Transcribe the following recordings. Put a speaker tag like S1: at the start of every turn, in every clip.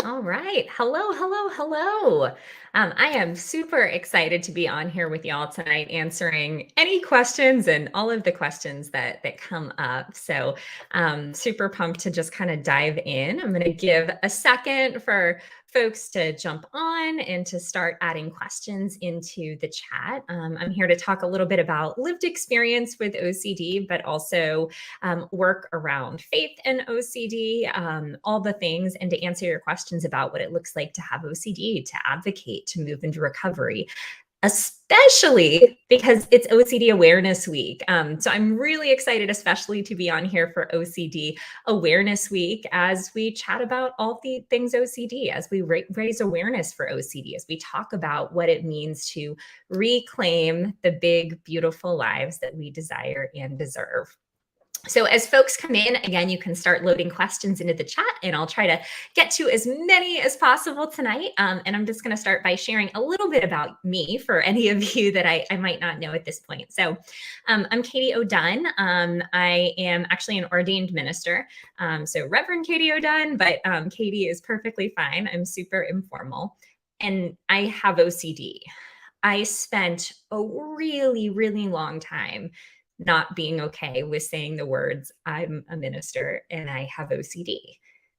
S1: All right. Hello, hello, hello. I am super excited to be on here with y'all tonight, answering any questions and all of the questions that come up. So, super pumped to just kind of dive in. I'm going to give a second for folks to jump on and to start adding questions into the chat. I'm here to talk a little bit about lived experience with OCD, but also work around faith and OCD, all the things, and to answer your questions about what it looks like to have OCD, to advocate, to move into recovery, especially because it's OCD Awareness Week. So I'm really excited, especially to be on here for OCD Awareness Week as we chat about all the things OCD, as we raise awareness for OCD, as we talk about what it means to reclaim the big, beautiful lives that we desire and deserve. So as folks come in, again, you can start loading questions into the chat, and I'll try to get to as many as possible tonight. And I'm just going to start by sharing a little bit about me for any of you that I might not know at this point. So I'm Katie O'Dunn. I am actually an ordained minister. So Reverend Katie O'Dunn, but Katie is perfectly fine. I'm super informal. And I have OCD. I spent a really, really long time not being okay with saying the words, I'm a minister and I have OCD,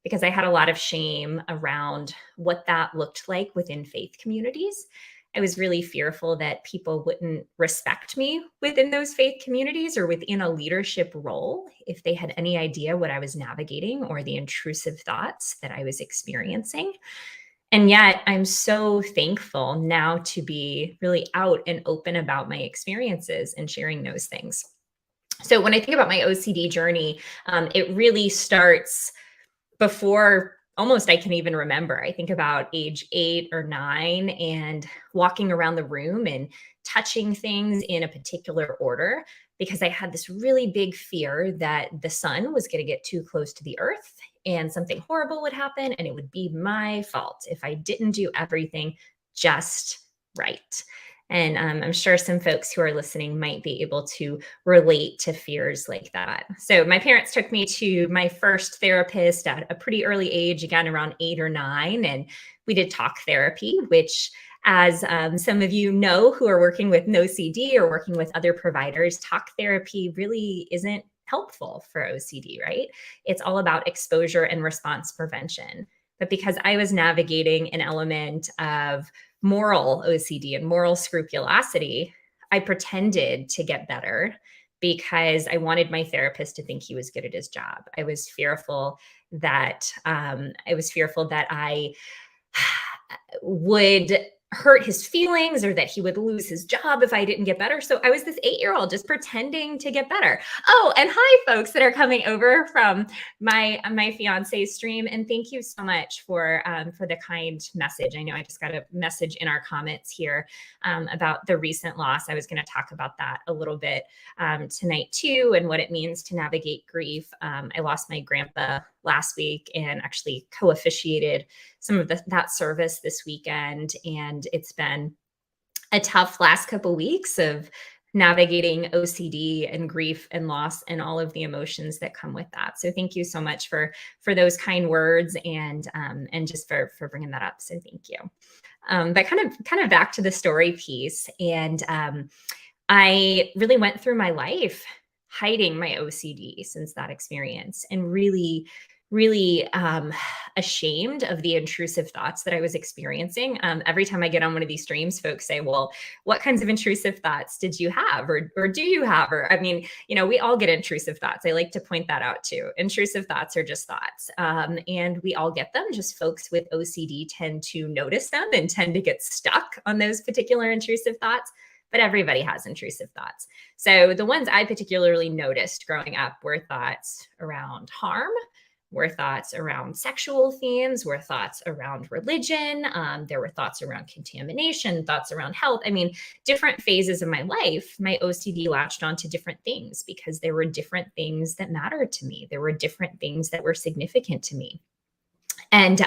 S1: because I had a lot of shame around what that looked like within faith communities. I was really fearful that people wouldn't respect me within those faith communities or within a leadership role if they had any idea what I was navigating or the intrusive thoughts that I was experiencing. And yet, I'm so thankful now to be really out and open about my experiences and sharing those things. So, when I think about my OCD journey, it really starts before almost I can even remember. I think about age 8 or 9 and walking around the room and touching things in a particular order, because I had this really big fear that the sun was going to get too close to the earth and something horrible would happen and it would be my fault if I didn't do everything just right. And I'm sure some folks who are listening might be able to relate to fears like that. So my parents took me to my first therapist at a pretty early age, again, around 8 or 9. And we did talk therapy, which, as some of you know who are working with NoCD or working with other providers, talk therapy really isn't helpful for OCD, right? It's all about exposure and response prevention. But because I was navigating an element of moral OCD and moral scrupulosity, I pretended to get better because I wanted my therapist to think he was good at his job. I was fearful that I would hurt his feelings or that he would lose his job if I didn't get better. So I was this 8-year-old just pretending to get better. Oh, and hi folks that are coming over from my fiance's stream, and thank you so much for the kind message. I know I just got a message in our comments here about the recent loss. I was going to talk about that a little bit tonight too, and what it means to navigate grief. I lost my grandpa last week and actually co-officiated some of that service this weekend. And it's been a tough last couple weeks of navigating OCD and grief and loss and all of the emotions that come with that. So thank you so much for those kind words and just for bringing that up. So thank you. But kind of back to the story piece, and I really went through my life hiding my OCD since that experience, and really ashamed of the intrusive thoughts that I was experiencing. Every time I get on one of these streams, folks say, well, what kinds of intrusive thoughts did you have? Or do you have? Or, I mean, we all get intrusive thoughts. I like to point that out too. Intrusive thoughts are just thoughts. And we all get them. Just folks with OCD tend to notice them and tend to get stuck on those particular intrusive thoughts. But everybody has intrusive thoughts. So the ones I particularly noticed growing up were thoughts around harm, were thoughts around sexual themes, were thoughts around religion. There were thoughts around contamination, thoughts around health. I mean, different phases of my life, my OCD latched onto different things because there were different things that mattered to me. There were different things that were significant to me. And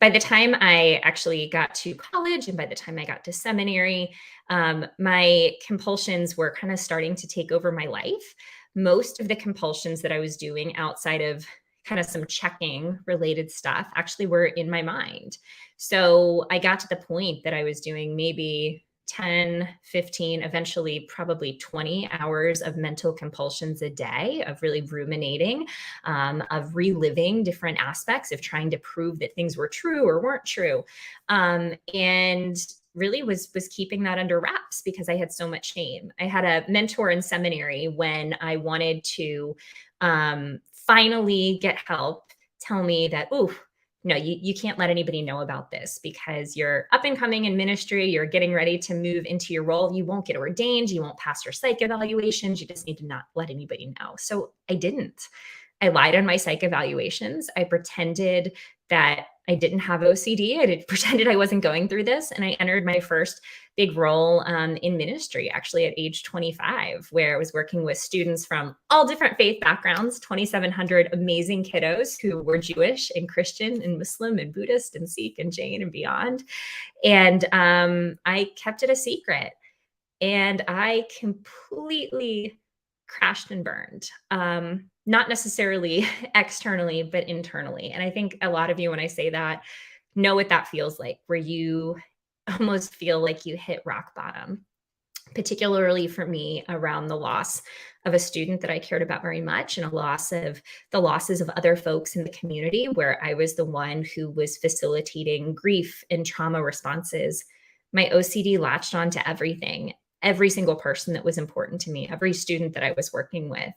S1: by the time I actually got to college and by the time I got to seminary, my compulsions were kind of starting to take over my life. Most of the compulsions that I was doing outside of kind of some checking related stuff actually were in my mind. So I got to the point that I was doing maybe 10, 15, eventually probably 20 hours of mental compulsions a day of really ruminating, of reliving different aspects of trying to prove that things were true or weren't true. And really was keeping that under wraps because I had so much shame. I had a mentor in seminary when I wanted to finally get help tell me that, ooh, no, you can't let anybody know about this because you're up and coming in ministry. You're getting ready to move into your role. You won't get ordained. You won't pass your psych evaluations. You just need to not let anybody know. So I didn't. I lied on my psych evaluations. I pretended that I didn't have OCD. Pretended I wasn't going through this. And I entered my first big role in ministry, actually at age 25, where I was working with students from all different faith backgrounds, 2,700 amazing kiddos who were Jewish and Christian and Muslim and Buddhist and Sikh and Jain and beyond. And I kept it a secret. And I completely crashed and burned. Not necessarily externally, but internally. And I think a lot of you, when I say that, know what that feels like, where you almost feel like you hit rock bottom, particularly for me around the loss of a student that I cared about very much and the losses of other folks in the community, where I was the one who was facilitating grief and trauma responses. My OCD latched onto everything, every single person that was important to me, every student that I was working with.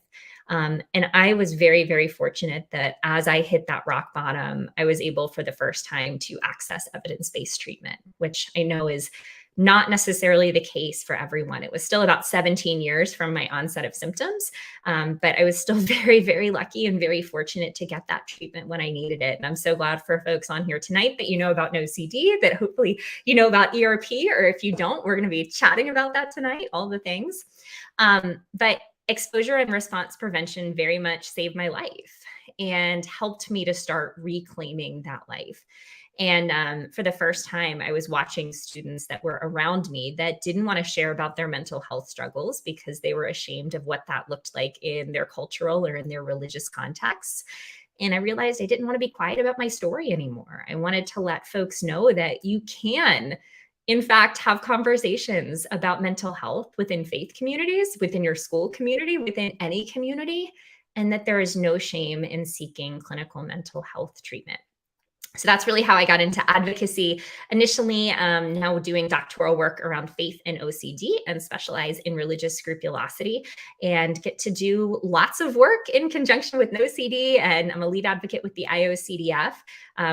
S1: And I was very, very fortunate that as I hit that rock bottom, I was able for the first time to access evidence-based treatment, which I know is not necessarily the case for everyone. It was still about 17 years from my onset of symptoms, but I was still very, very lucky and very fortunate to get that treatment when I needed it. And I'm so glad for folks on here tonight that you know about NoCD, that hopefully you know about ERP, or if you don't, we're going to be chatting about that tonight, all the things. But exposure and response prevention very much saved my life and helped me to start reclaiming that life. And for the first time, I was watching students that were around me that didn't want to share about their mental health struggles because they were ashamed of what that looked like in their cultural or in their religious contexts. And I realized I didn't want to be quiet about my story anymore. I wanted to let folks know that you can, in fact, have conversations about mental health within faith communities, within your school community, within any community, and that there is no shame in seeking clinical mental health treatment. So that's really how I got into advocacy initially, now doing doctoral work around faith and OCD, and specialize in religious scrupulosity, and get to do lots of work in conjunction with NoCD. And I'm a lead advocate with the IOCDF,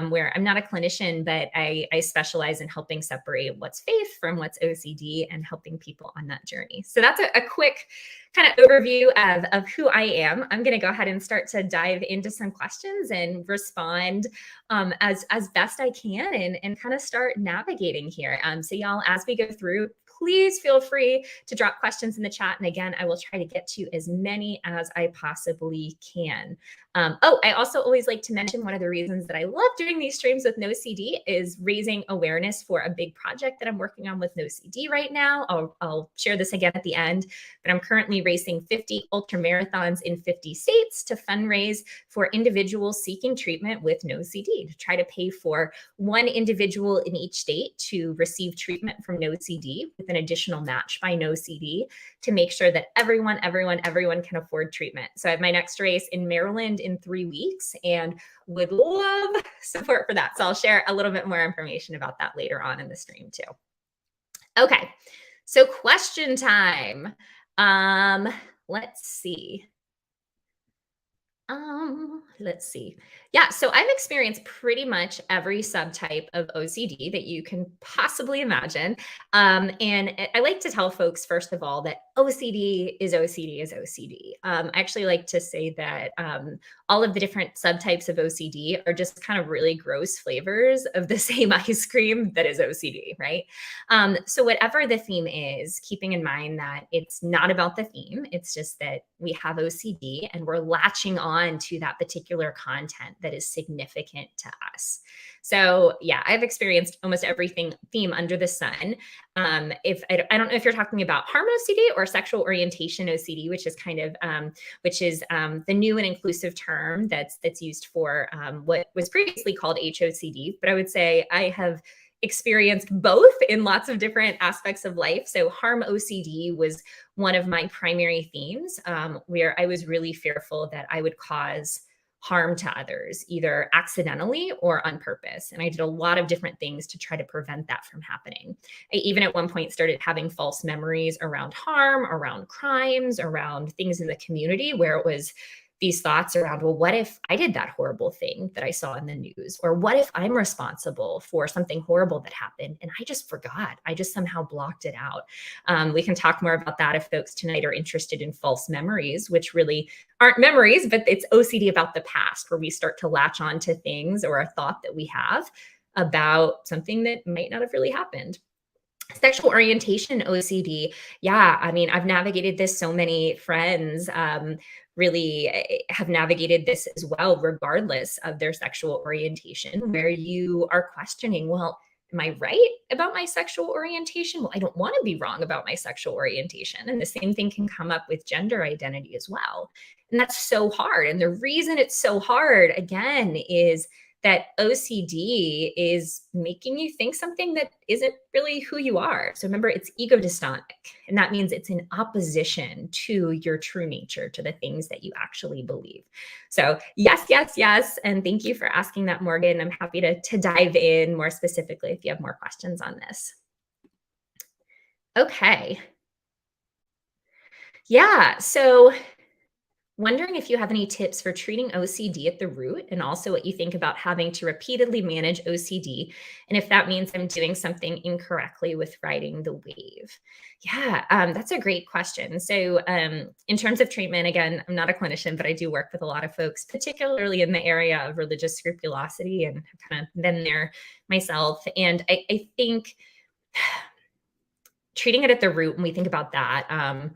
S1: where I'm not a clinician, but I specialize in helping separate what's faith from what's OCD and helping people on that journey. So that's a quick kind of overview of who I am. I'm going to go ahead and start to dive into some questions and respond as best I can, and kind of start navigating here. So y'all, as we go through, please feel free to drop questions in the chat. And again, I will try to get to as many as I possibly can. I also always like to mention one of the reasons that I love doing these streams with NoCD is raising awareness for a big project that I'm working on with NoCD right now. I'll share this again at the end, but I'm currently racing 50 ultra marathons in 50 states to fundraise for individuals seeking treatment with NoCD, to try to pay for one individual in each state to receive treatment from NoCD with an additional match by NoCD to make sure that everyone can afford treatment. So I have my next race in Maryland in 3 weeks and would love support for that. So I'll share a little bit more information about that later on in the stream too. Okay, so question time. Let's see. Yeah, so I've experienced pretty much every subtype of OCD that you can possibly imagine. And I like to tell folks, first of all, that OCD is OCD is OCD. I actually like to say that all of the different subtypes of OCD are just kind of really gross flavors of the same ice cream that is OCD, right? So whatever the theme is, keeping in mind that it's not about the theme, it's just that we have OCD and we're latching on to that particular content that is significant to us. So yeah, I've experienced almost everything theme under the sun. If I don't know if you're talking about harm OCD or sexual orientation OCD, which is kind of the new and inclusive term that's used for what was previously called HOCD. But I would say I have experienced both in lots of different aspects of life. So harm OCD was one of my primary themes, where I was really fearful that I would cause harm to others, either accidentally or on purpose. And I did a lot of different things to try to prevent that from happening. I even at one point started having false memories around harm, around crimes, around things in the community, where it was these thoughts around, well, what if I did that horrible thing that I saw in the news? Or what if I'm responsible for something horrible that happened and I just forgot? I just somehow blocked it out. We can talk more about that if folks tonight are interested in false memories, which really aren't memories, but it's OCD about the past, where we start to latch on to things or a thought that we have about something that might not have really happened. Sexual orientation OCD. Yeah, I mean, I've navigated this. So many friends really have navigated this as well, regardless of their sexual orientation, where you are questioning, well, am I right about my sexual orientation? Well, I don't want to be wrong about my sexual orientation. And the same thing can come up with gender identity as well. And that's so hard. And the reason it's so hard, again, is that OCD is making you think something that isn't really who you are. So remember, it's ego dystonic, and that means it's in opposition to your true nature, to the things that you actually believe. So yes, yes, yes. And thank you for asking that, Morgan. I'm happy to dive in more specifically if you have more questions on this. Okay. Yeah, so wondering if you have any tips for treating OCD at the root, and also what you think about having to repeatedly manage OCD, and if that means I'm doing something incorrectly with riding the wave. Yeah, that's a great question. So in terms of treatment, again, I'm not a clinician, but I do work with a lot of folks, particularly in the area of religious scrupulosity, and I've kind of been there myself. And I think treating it at the root, when we think about that,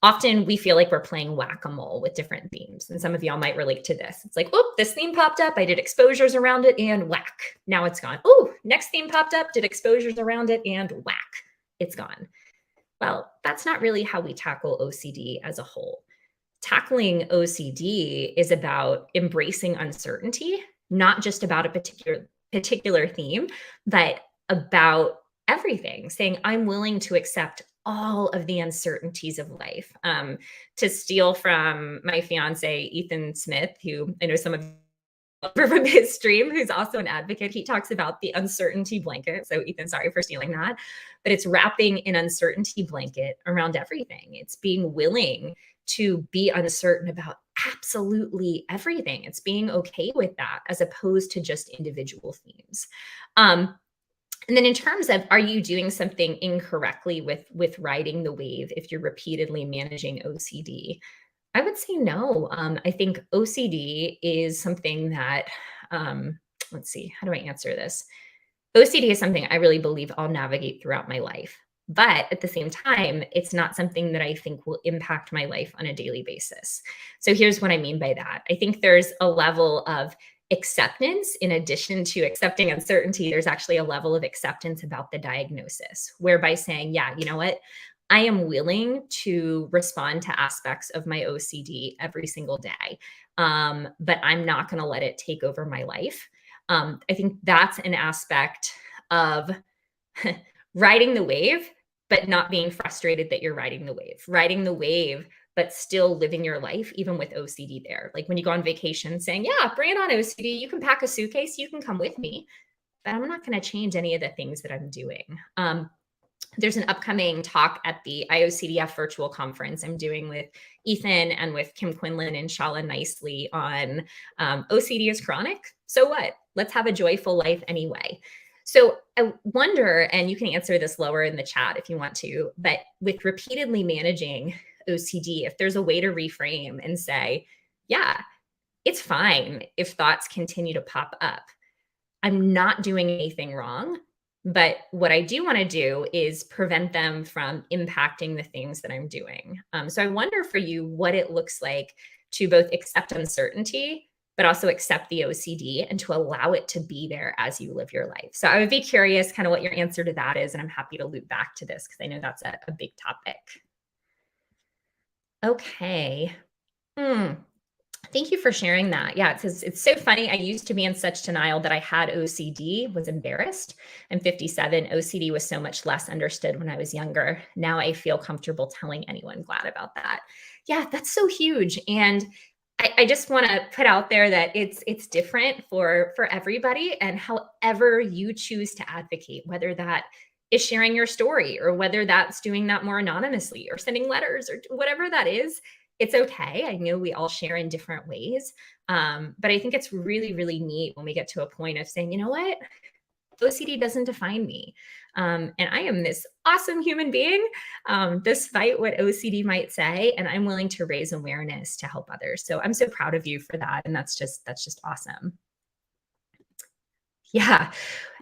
S1: often we feel like we're playing whack-a-mole with different themes. And some of y'all might relate to this. It's like, oh, this theme popped up. I did exposures around it and whack. Now it's gone. Oh, next theme popped up, did exposures around it and whack. It's gone. Well, that's not really how we tackle OCD as a whole. Tackling OCD is about embracing uncertainty, not just about a particular theme, but about everything, saying, I'm willing to accept all of the uncertainties of life. To steal from my fiance, Ethan Smith, who I know some of you from his stream, who's also an advocate, he talks about the uncertainty blanket. So Ethan, sorry for stealing that, but it's wrapping an uncertainty blanket around everything. It's being willing to be uncertain about absolutely everything. It's being okay with that, as opposed to just individual themes. And then in terms of, are you doing something incorrectly with riding the wave if you're repeatedly managing OCD? I would say no. I think OCD is something that, let's see, how do I answer this? OCD is something I really believe I'll navigate throughout my life. But at the same time, it's not something that I think will impact my life on a daily basis. So here's what I mean by that. I think there's a level of acceptance. In addition to accepting uncertainty, there's actually a level of acceptance about the diagnosis, whereby saying, yeah, you know what? I am willing to respond to aspects of my OCD every single day, but I'm not going to let it take over my life. I think that's an aspect of riding the wave, but not being frustrated that you're riding the wave, but still living your life, even with OCD there. Like when you go on vacation saying, yeah, bring it on OCD. You can pack a suitcase, you can come with me, but I'm not going to change any of the things that I'm doing. There's an upcoming talk at the IOCDF virtual conference I'm doing with Ethan and with Kim Quinlan and Shala Nicely on OCD is chronic. So what? Let's have a joyful life anyway. So I wonder, and you can answer this lower in the chat if you want to, but with repeatedly managing OCD, if there's a way to reframe and say, yeah, it's fine if thoughts continue to pop up. I'm not doing anything wrong. But what I do want to do is prevent them from impacting the things that I'm doing. So I wonder for you what it looks like to both accept uncertainty, but also accept the OCD and to allow it to be there as you live your life. So I would be curious kind of what your answer to that is. And I'm happy to loop back to this because I know that's a big topic. Okay. Hmm. Thank you for sharing that. Yeah, it's so funny. I used to be in such denial that I had OCD, was embarrassed. I'm 57. OCD was so much less understood when I was younger. Now I feel comfortable telling anyone. Glad about that. Yeah, that's so huge. And I just want to put out there that it's different for everybody, and however you choose to advocate, whether that is sharing your story or whether that's doing that more anonymously or sending letters or whatever that is, it's okay. I know we all share in different ways. But I think it's really, really neat when we get to a point of saying, you know what? OCD doesn't define me. And I am this awesome human being, despite what OCD might say. And I'm willing to raise awareness to help others. So I'm so proud of you for that. And that's just awesome. Yeah.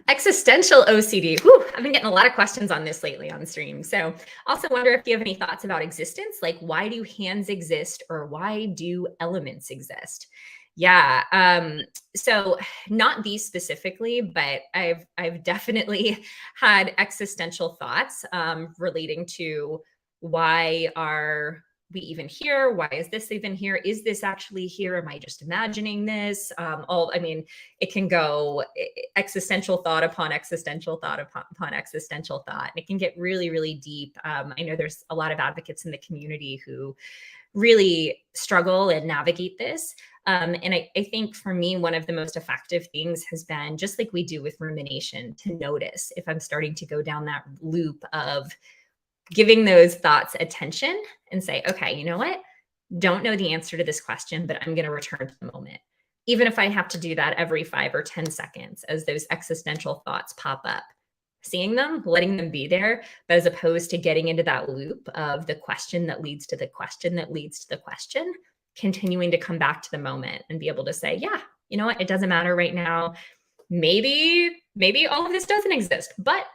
S1: Existential OCD. Whew, I've been getting a lot of questions on this lately on stream. So also wonder if you have any thoughts about existence, like why do hands exist or why do elements exist? Yeah. So not these specifically, but I've definitely had existential thoughts relating to why are we even here? Why is this even here? Is this actually here? Am I just imagining this? I mean, it can go existential thought upon existential thought upon existential thought. And it can get really, really deep. I know there's a lot of advocates in the community who really struggle and navigate this. And I think for me, one of the most effective things has been just like we do with rumination to notice if I'm starting to go down that loop of giving those thoughts attention and say, okay, you know what? Don't know the answer to this question, but I'm going to return to the moment. Even if I have to do that every 5 or 10 seconds as those existential thoughts pop up, seeing them, letting them be there, but as opposed to getting into that loop of the question that leads to the question that leads to the question, continuing to come back to the moment and be able to say, yeah, you know what? It doesn't matter right now. Maybe all of this doesn't exist, but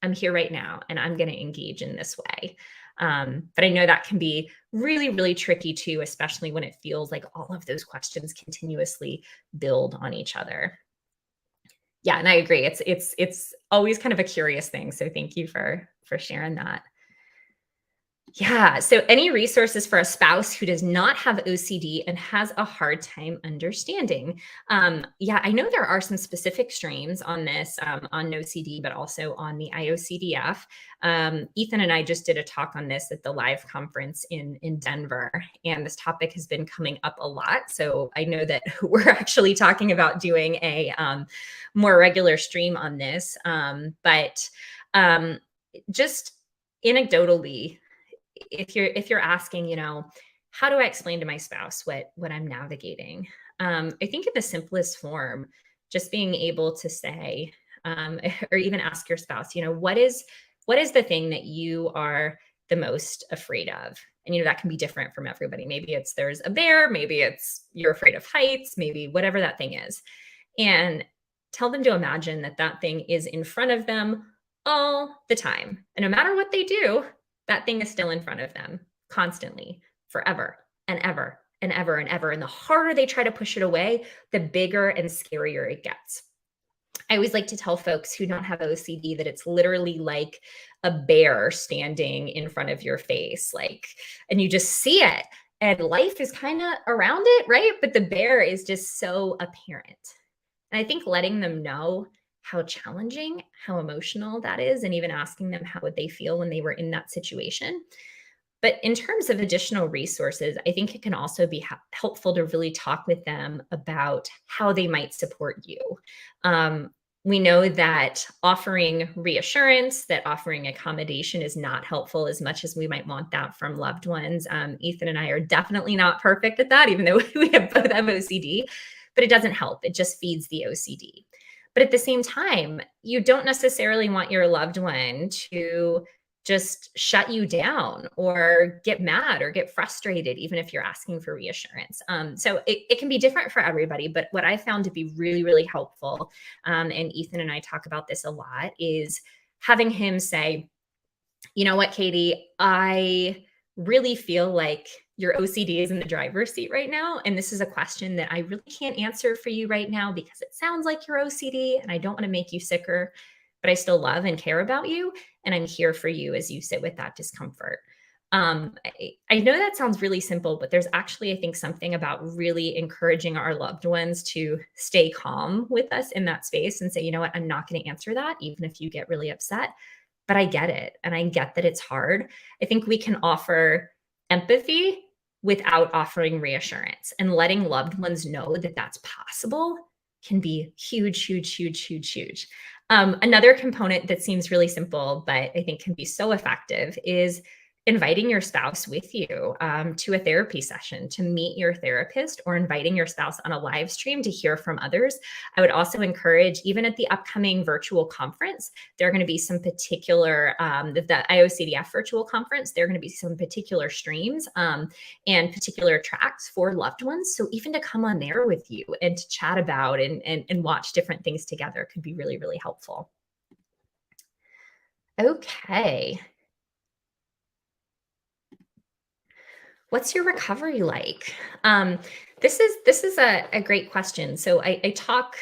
S1: I'm here right now and I'm going to engage in this way. But I know that can be really, really tricky too, especially when it feels like all of those questions continuously build on each other. Yeah, and I agree. It's always kind of a curious thing. So thank you for sharing that. Yeah. So, any resources for a spouse who does not have OCD and has a hard time understanding? Yeah, I know there are some specific streams on this, on OCD, but also on the IOCDF. Ethan and I just did a talk on this at the live conference in Denver, and this topic has been coming up a lot. So, I know that we're actually talking about doing a more regular stream on this. But just anecdotally, if you're asking, how do I explain to my spouse what I'm navigating? I think in the simplest form, just being able to say, or even ask your spouse, what is the thing that you are the most afraid of? And that can be different from everybody. Maybe it's there's a bear, maybe it's you're afraid of heights, maybe whatever that thing is. And tell them to imagine that that thing is in front of them all the time. And no matter what they do, that thing is still in front of them constantly, forever and ever and ever and ever. And the harder they try to push it away, the bigger and scarier it gets. I always like to tell folks who don't have OCD that it's literally like a bear standing in front of your face, and you just see it. And life is kind of around it, right? But the bear is just so apparent. And I think letting them know how challenging, how emotional that is, and even asking them how would they feel when they were in that situation. But in terms of additional resources, I think it can also be helpful to really talk with them about how they might support you. We know that offering reassurance, that offering accommodation is not helpful as much as we might want that from loved ones. Ethan and I are definitely not perfect at that, even though we have both have OCD, but it doesn't help. It just feeds the OCD. But at the same time, you don't necessarily want your loved one to just shut you down or get mad or get frustrated, even if you're asking for reassurance. So it can be different for everybody. But what I found to be really, really helpful, and Ethan and I talk about this a lot, is having him say, you know what, Katie, I really feel like your OCD is in the driver's seat right now. And this is a question that I really can't answer for you right now because it sounds like you're OCD and I don't want to make you sicker, but I still love and care about you. And I'm here for you as you sit with that discomfort. I know that sounds really simple, but there's actually, I think, something about really encouraging our loved ones to stay calm with us in that space and say, you know what, I'm not going to answer that, even if you get really upset. But I get it. And I get that it's hard. I think we can offer empathy without offering reassurance, and letting loved ones know that that's possible can be huge, huge, huge, huge, huge. Another component that seems really simple, but I think can be so effective is inviting your spouse with you to a therapy session, to meet your therapist, or inviting your spouse on a live stream to hear from others. I would also encourage, even at the upcoming virtual conference, there are going to be some particular, the IOCDF virtual conference, there are going to be some particular streams and particular tracks for loved ones. So even to come on there with you and to chat about and watch different things together could be really, really helpful. Okay. What's your recovery like? This is a great question. So I talk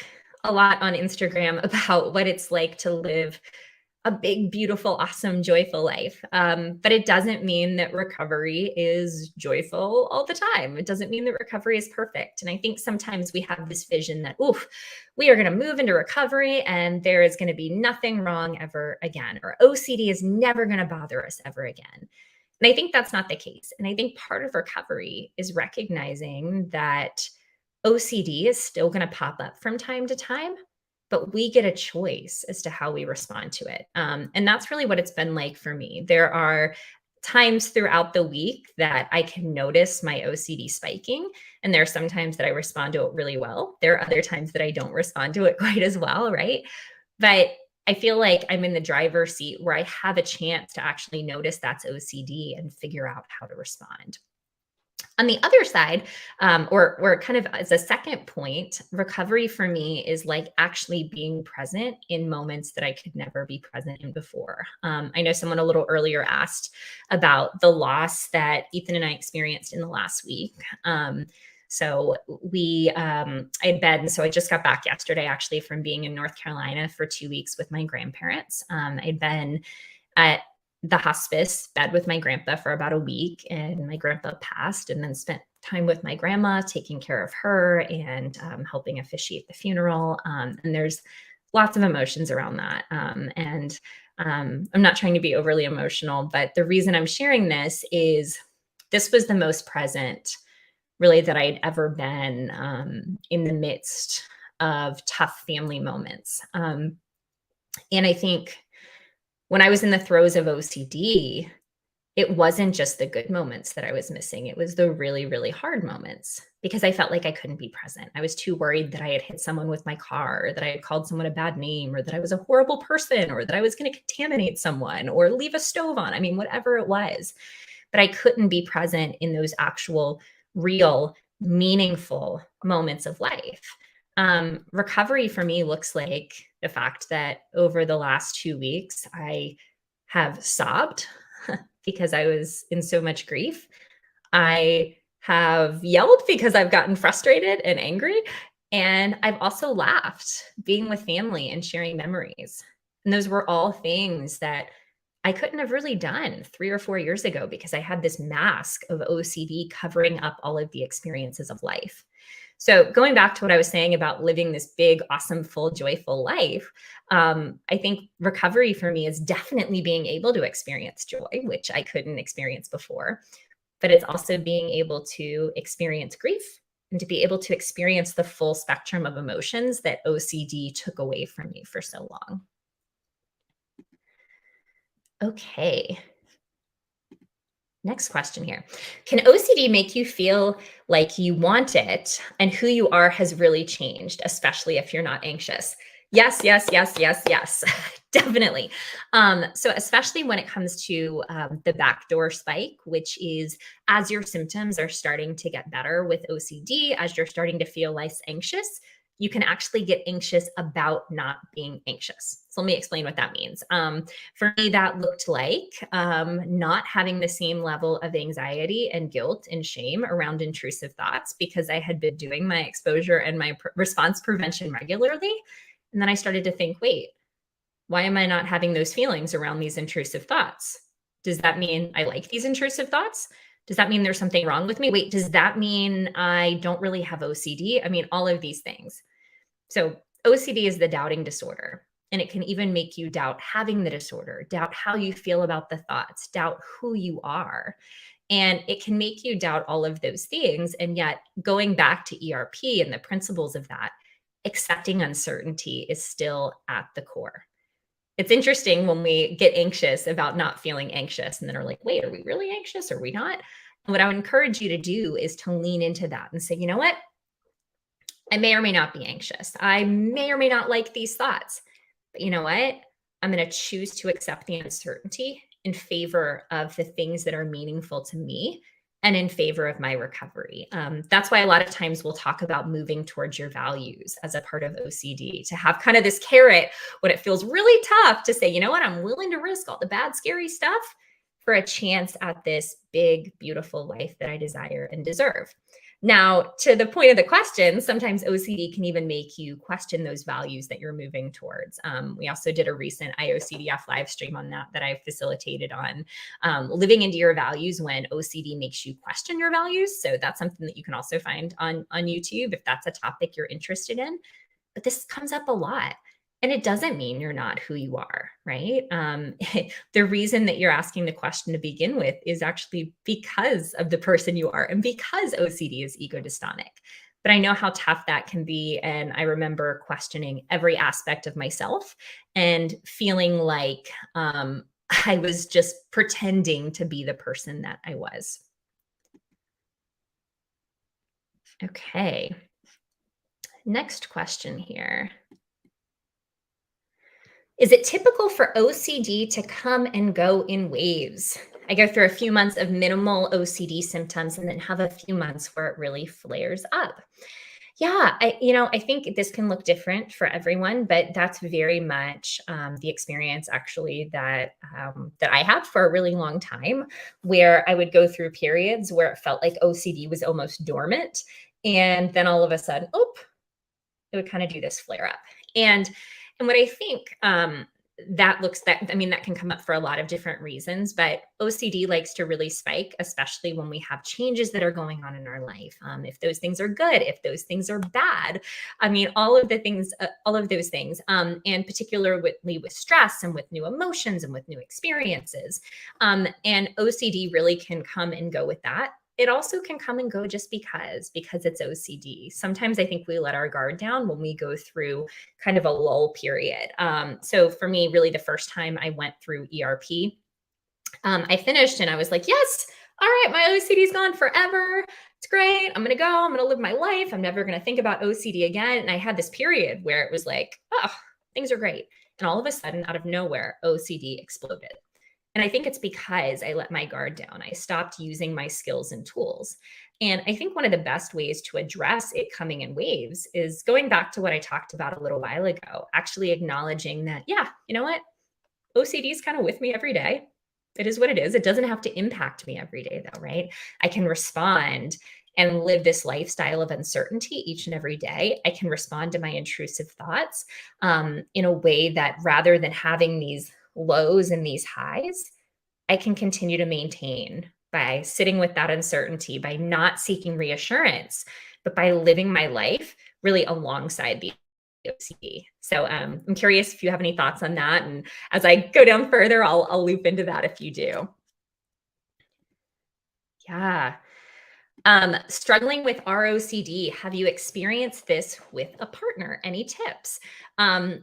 S1: a lot on Instagram about what it's like to live a big, beautiful, awesome, joyful life. But it doesn't mean that recovery is joyful all the time. It doesn't mean that recovery is perfect. And I think sometimes we have this vision that, oof, we are going to move into recovery and there is going to be nothing wrong ever again, or OCD is never going to bother us ever again. And I think that's not the case. And I think part of recovery is recognizing that OCD is still going to pop up from time to time, but we get a choice as to how we respond to it. And that's really what it's been like for me. There are times throughout the week that I can notice my OCD spiking. And there are some times that I respond to it really well. There are other times that I don't respond to it quite as well, right? But I feel like I'm in the driver's seat where I have a chance to actually notice that's OCD and figure out how to respond. On the other side, or kind of as a second point, recovery for me is like actually being present in moments that I could never be present in before. I know someone a little earlier asked about the loss that Ethan and I experienced in the last week. So so I just got back yesterday actually from being in North Carolina for 2 weeks with my grandparents. I'd been at the hospice bed with my grandpa for about a week, and my grandpa passed, and then spent time with my grandma, taking care of her and helping officiate the funeral. And there's lots of emotions around that. I'm not trying to be overly emotional, but the reason I'm sharing this is this was the most present really that I'd ever been in the midst of tough family moments. And I think when I was in the throes of OCD, it wasn't just the good moments that I was missing. It was the really, really hard moments because I felt like I couldn't be present. I was too worried that I had hit someone with my car, or that I had called someone a bad name, or that I was a horrible person, or that I was going to contaminate someone or leave a stove on. I mean, whatever it was. But I couldn't be present in those actual, real, meaningful moments of life. Recovery for me looks like the fact that over the last 2 weeks, I have sobbed because I was in so much grief. I have yelled because I've gotten frustrated and angry. And I've also laughed being with family and sharing memories. And those were all things that I couldn't have really done 3 or 4 years ago because I had this mask of OCD covering up all of the experiences of life. So going back to what I was saying about living this big, awesome, full, joyful life, I think recovery for me is definitely being able to experience joy, which I couldn't experience before. But it's also being able to experience grief and to be able to experience the full spectrum of emotions that OCD took away from me for so long. Okay. Next question here. Can OCD make you feel like you want it and who you are has really changed, especially if you're not anxious? Yes, yes, yes, yes, yes, definitely. So especially when it comes to the backdoor spike, which is as your symptoms are starting to get better with OCD, as you're starting to feel less anxious, you can actually get anxious about not being anxious. So let me explain what that means. For me, that looked like not having the same level of anxiety and guilt and shame around intrusive thoughts because I had been doing my exposure and my response prevention regularly. And then I started to think, wait, why am I not having those feelings around these intrusive thoughts? Does that mean I like these intrusive thoughts? Does that mean there's something wrong with me? Wait, does that mean I don't really have OCD? I mean, all of these things. So OCD is the doubting disorder, and it can even make you doubt having the disorder, doubt how you feel about the thoughts, doubt who you are. And it can make you doubt all of those things. And yet, going back to ERP and the principles of that, accepting uncertainty is still at the core. It's interesting when we get anxious about not feeling anxious and then are like, wait, are we really anxious? Or are we not? And what I would encourage you to do is to lean into that and say, you know what? I may or may not be anxious. I may or may not like these thoughts. But you know what? I'm going to choose to accept the uncertainty in favor of the things that are meaningful to me and in favor of my recovery. That's why a lot of times we'll talk about moving towards your values as a part of OCD, to have kind of this carrot when it feels really tough to say, you know what, I'm willing to risk all the bad, scary stuff for a chance at this big, beautiful life that I desire and deserve. Now, to the point of the question, sometimes OCD can even make you question those values that you're moving towards. We also did a recent IOCDF live stream on that I facilitated on living into your values when OCD makes you question your values. So that's something that you can also find on YouTube if that's a topic you're interested in. But this comes up a lot. And it doesn't mean you're not who you are, right? The reason that you're asking the question to begin with is actually because of the person you are and because OCD is ego dystonic. But I know how tough that can be. And I remember questioning every aspect of myself and feeling like I was just pretending to be the person that I was. Okay. Next question here. Is it typical for OCD to come and go in waves? I go through a few months of minimal OCD symptoms and then have a few months where it really flares up. Yeah, I think this can look different for everyone, but that's very much the experience actually that I had for a really long time, where I would go through periods where it felt like OCD was almost dormant, and then all of a sudden, it would kind of do this flare up. And what I think that can come up for a lot of different reasons, but OCD likes to really spike, especially when we have changes that are going on in our life. If those things are good, if those things are bad, all of those things, and particularly with stress and with new emotions and with new experiences. And OCD really can come and go with that. It also can come and go just because it's OCD. Sometimes I think we let our guard down when we go through kind of a lull period. So for me, really the first time I went through ERP, I finished and I was like, yes, all right, my OCD is gone forever. It's great. I'm going to go. I'm going to live my life. I'm never going to think about OCD again. And I had this period where it was like, oh, things are great. And all of a sudden, out of nowhere, OCD exploded. And I think it's because I let my guard down. I stopped using my skills and tools. And I think one of the best ways to address it coming in waves is going back to what I talked about a little while ago, actually acknowledging that, yeah, you know what? OCD is kind of with me every day. It is what it is. It doesn't have to impact me every day, though, right? I can respond and live this lifestyle of uncertainty each and every day. I can respond to my intrusive thoughts in a way that rather than having these lows and these highs, I can continue to maintain by sitting with that uncertainty, by not seeking reassurance, but by living my life really alongside the OCD. So I'm curious if you have any thoughts on that. And as I go down further, I'll loop into that if you do. Yeah. Struggling with ROCD, have you experienced this with a partner? Any tips?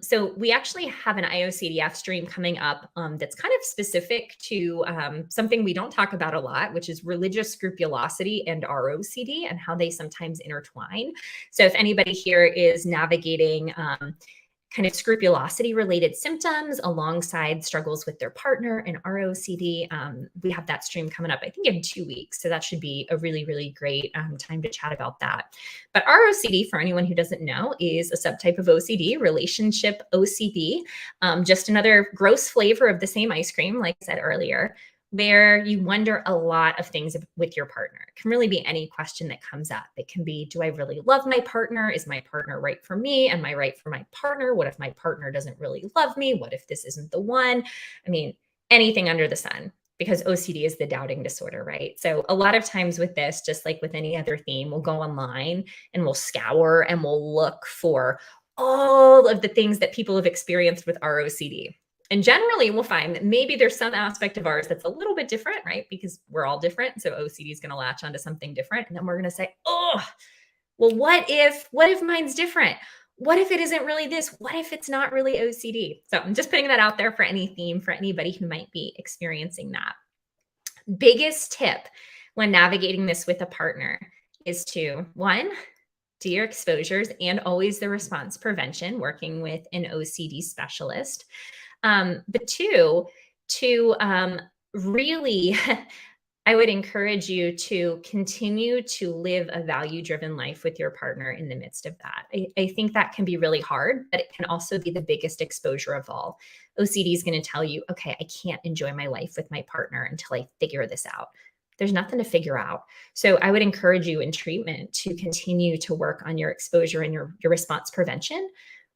S1: So we actually have an IOCDF stream coming up that's kind of specific to something we don't talk about a lot, which is religious scrupulosity and ROCD and how they sometimes intertwine. So if anybody here is navigating kind of scrupulosity related symptoms alongside struggles with their partner and our OCD. We have that stream coming up, I think, in 2 weeks. So that should be a really, really great time to chat about that. But ROCD, for anyone who doesn't know, is a subtype of OCD, relationship OCD, just another gross flavor of the same ice cream, like I said earlier, where you wonder a lot of things with your partner. It can really be any question that comes up. It can be, do I really love my partner? Is my partner right for me? Am I right for my partner? What if my partner doesn't really love me? What if this isn't the one? I mean, anything under the sun, because OCD is the doubting disorder, right? So a lot of times with this, just like with any other theme, we'll go online and we'll scour and we'll look for all of the things that people have experienced with our OCD. And generally, we'll find that maybe there's some aspect of ours that's a little bit different, right? Because we're all different. So OCD is going to latch onto something different. And then we're going to say, oh, well, what if mine's different? What if it isn't really this? What if it's not really OCD? So I'm just putting that out there for any theme, for anybody who might be experiencing that. Biggest tip when navigating this with a partner is to, one, do your exposures and always the response prevention, working with an OCD specialist. But two, to really, I would encourage you to continue to live a value-driven life with your partner in the midst of that. I think that can be really hard, but it can also be the biggest exposure of all. OCD is going to tell you, okay, I can't enjoy my life with my partner until I figure this out. There's nothing to figure out. So I would encourage you in treatment to continue to work on your exposure and your response prevention,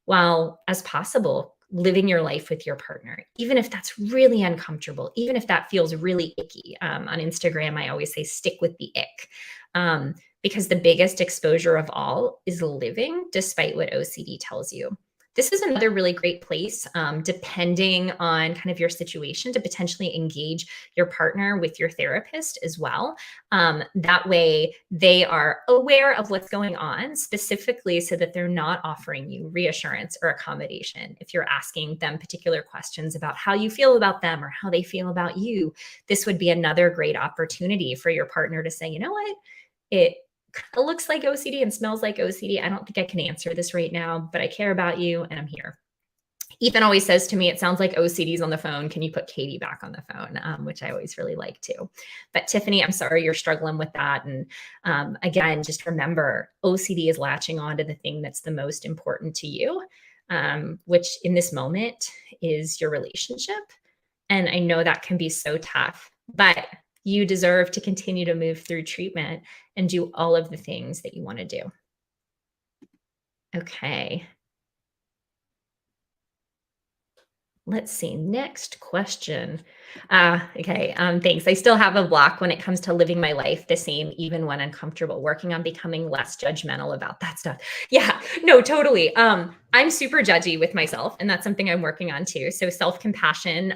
S1: while, as possible, living your life with your partner, even if that's really uncomfortable, even if that feels really icky. On Instagram, I always say, stick with the ick, because the biggest exposure of all is living despite what OCD tells you. This is another really great place, depending on kind of your situation, to potentially engage your partner with your therapist as well. That way they are aware of what's going on, specifically so that they're not offering you reassurance or accommodation. If you're asking them particular questions about how you feel about them or how they feel about you, this would be another great opportunity for your partner to say, you know what, it looks like OCD and smells like OCD. I don't think I can answer this right now, but I care about you and I'm here. Ethan always says to me, it sounds like OCD's on the phone. Can you put Katie back on the phone? Which I always really like too. But Tiffany, I'm sorry you're struggling with that. And again, just remember, OCD is latching on to the thing that's the most important to you, which in this moment is your relationship. And I know that can be so tough, but you deserve to continue to move through treatment and do all of the things that you want to do. Okay. Let's see, next question. Okay, thanks. I still have a block when it comes to living my life the same, even when uncomfortable, working on becoming less judgmental about that stuff. Yeah, no, totally. I'm super judgy with myself, and that's something I'm working on too. So self-compassion,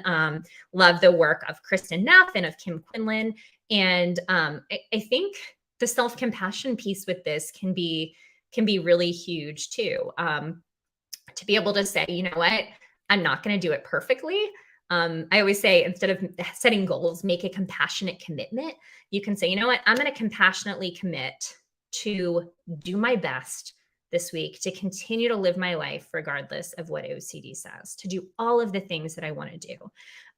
S1: love the work of Kristen Neff and of Kim Quinlan. And I think the self-compassion piece with this can be really huge too. To be able to say, you know what, I'm not going to do it perfectly. I always say, instead of setting goals, make a compassionate commitment. You can say, you know what, I'm going to compassionately commit to do my best this week to continue to live my life regardless of what OCD says, to do all of the things that I want to do.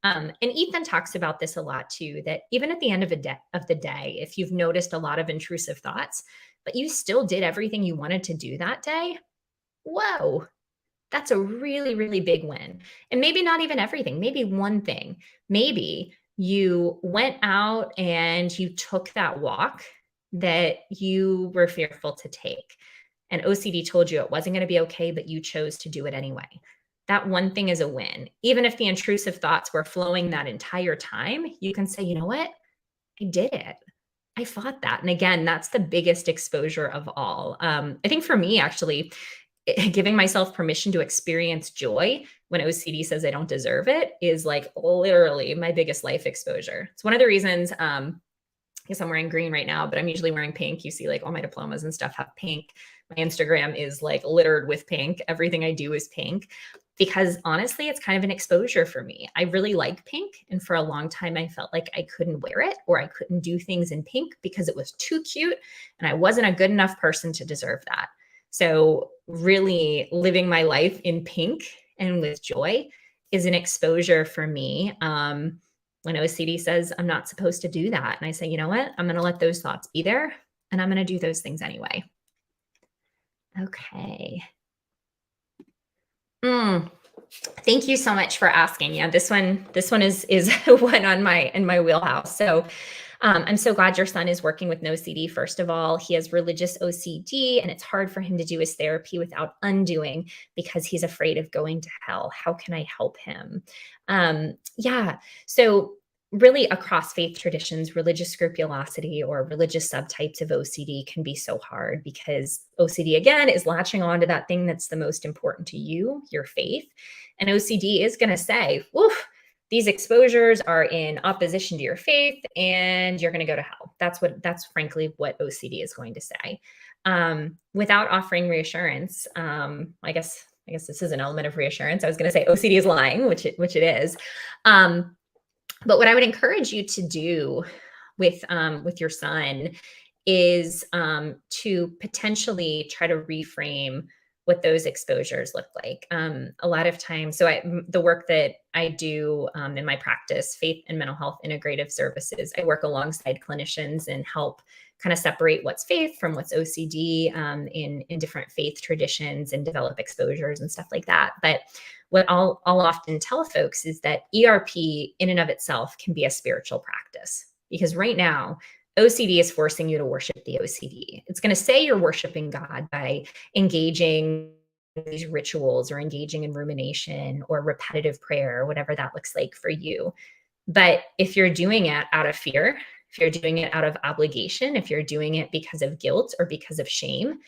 S1: And Ethan talks about this a lot too, that even at the end of the day, if you've noticed a lot of intrusive thoughts, but you still did everything you wanted to do that day, whoa, that's a really, really big win. And maybe not even everything, maybe one thing. Maybe you went out and you took that walk that you were fearful to take. And OCD told you it wasn't going to be okay, but you chose to do it anyway. That one thing is a win. Even if the intrusive thoughts were flowing that entire time, you can say, you know what? I did it. I fought that. And again, that's the biggest exposure of all. I think for me, actually, giving myself permission to experience joy when OCD says I don't deserve it is like literally my biggest life exposure. It's one of the reasons, I guess I'm wearing green right now, but I'm usually wearing pink. You see like all my diplomas and stuff have pink. My Instagram is like littered with pink. Everything I do is pink, because honestly, it's kind of an exposure for me. I really like pink. And for a long time, I felt like I couldn't wear it or I couldn't do things in pink because it was too cute and I wasn't a good enough person to deserve that. So really living my life in pink and with joy is an exposure for me. When OCD says I'm not supposed to do that, and I say, you know what, I'm going to let those thoughts be there, and I'm going to do those things anyway. Okay. Mm, Thank you so much for asking. Yeah, this one is one on my in my wheelhouse. So I'm so glad your son is working with no CD. First of all, he has religious OCD, and it's hard for him to do his therapy without undoing because he's afraid of going to hell. How can I help him? Yeah. So really across faith traditions, religious scrupulosity or religious subtypes of OCD can be so hard because OCD again is latching on to that thing that's the most important to you, your faith. And OCD is going to say, woof, these exposures are in opposition to your faith and you're going to go to hell. That's frankly what OCD is going to say. Without offering reassurance, I guess this is an element of reassurance. I was going to say OCD is lying, which it is. But what I would encourage you to do with your son is to potentially try to reframe what those exposures look like. A lot of times, the work that I do in my practice, faith and mental health integrative services, I work alongside clinicians and help kind of separate what's faith from what's OCD in different faith traditions and develop exposures and stuff like that. But what I'll often tell folks is that ERP in and of itself can be a spiritual practice because right now OCD is forcing you to worship the OCD. It's going to say you're worshiping God by engaging in these rituals or engaging in rumination or repetitive prayer, or whatever that looks like for you. But if you're doing it out of fear, if you're doing it out of obligation, if you're doing it because of guilt or because of shame,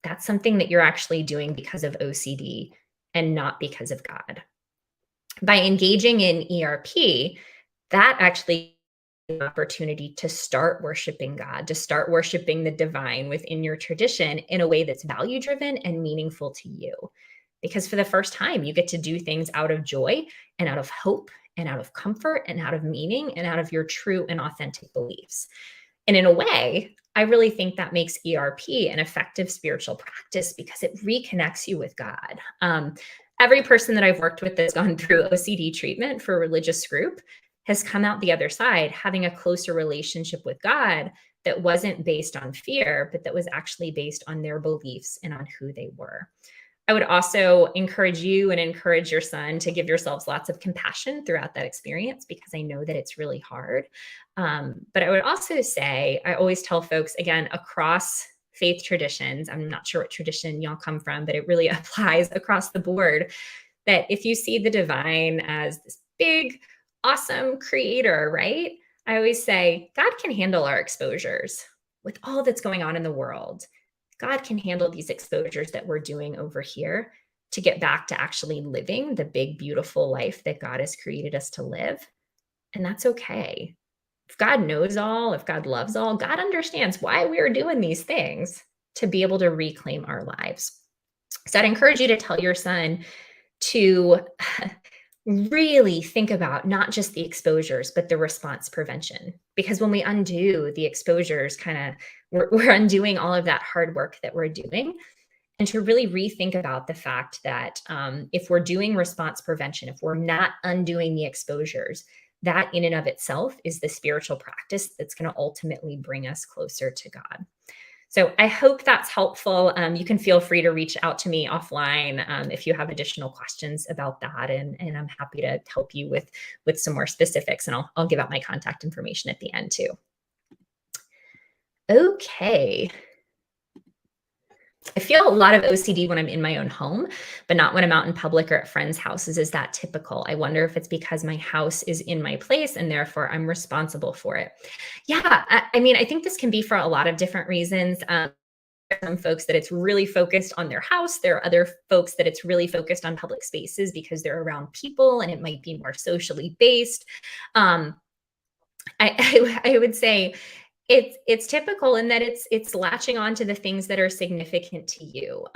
S1: that's something that you're actually doing because of OCD and not because of God. By engaging in ERP, that actually opportunity to start worshiping God, to start worshiping the divine within your tradition in a way that's value driven and meaningful to you. Because for the first time, you get to do things out of joy and out of hope and out of comfort and out of meaning and out of your true and authentic beliefs. And in a way, I really think that makes ERP an effective spiritual practice because it reconnects you with God. Every person that I've worked with that's gone through OCD treatment for a religious group has come out the other side having a closer relationship with God that wasn't based on fear, but that was actually based on their beliefs and on who they were. I would also encourage you and encourage your son to give yourselves lots of compassion throughout that experience because I know that it's really hard. But I would also say, I always tell folks, again, across faith traditions, I'm not sure what tradition y'all come from, but it really applies across the board, that if you see the divine as this big, awesome creator, right? I always say, God can handle our exposures with all that's going on in the world. God can handle these exposures that we're doing over here to get back to actually living the big, beautiful life that God has created us to live. And that's okay. If God knows all, if God loves all, God understands why we are doing these things to be able to reclaim our lives. So I'd encourage you to tell your son to really think about not just the exposures, but the response prevention. Because when we undo the exposures, we're undoing all of that hard work that we're doing. And to really rethink about the fact that if we're doing response prevention, if we're not undoing the exposures, that in and of itself is the spiritual practice that's going to ultimately bring us closer to God. So I hope that's helpful. You can feel free to reach out to me offline if you have additional questions about that, and I'm happy to help you with some more specifics. And I'll give out my contact information at the end too. Okay. I feel a lot of OCD when I'm in my own home, but not when I'm out in public or at friends' houses. Is that typical? I wonder if it's because my house is in my place and therefore I'm responsible for it. Yeah, I mean, I think this can be for a lot of different reasons. Some folks that it's really focused on their house. There are other folks that it's really focused on public spaces because they're around people and it might be more socially based. I would say it's typical in that it's latching on to the things that are significant to you.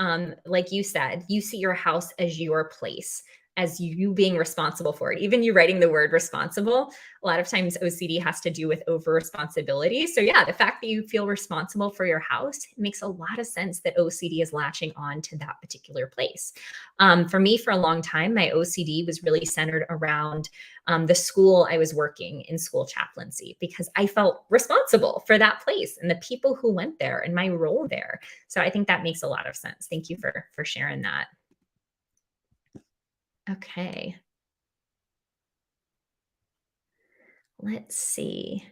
S1: Like you said, you see your house as your place. as you being responsible for it. Even you writing the word responsible, a lot of times OCD has to do with over responsibility. So yeah, the fact that you feel responsible for your house, it makes a lot of sense that OCD is latching on to that particular place. For me, for a long time, my OCD was really centered around the school I was working in, school chaplaincy, because I felt responsible for that place and the people who went there and my role there. So I think that makes a lot of sense. Thank you for sharing that. Okay. Let's see.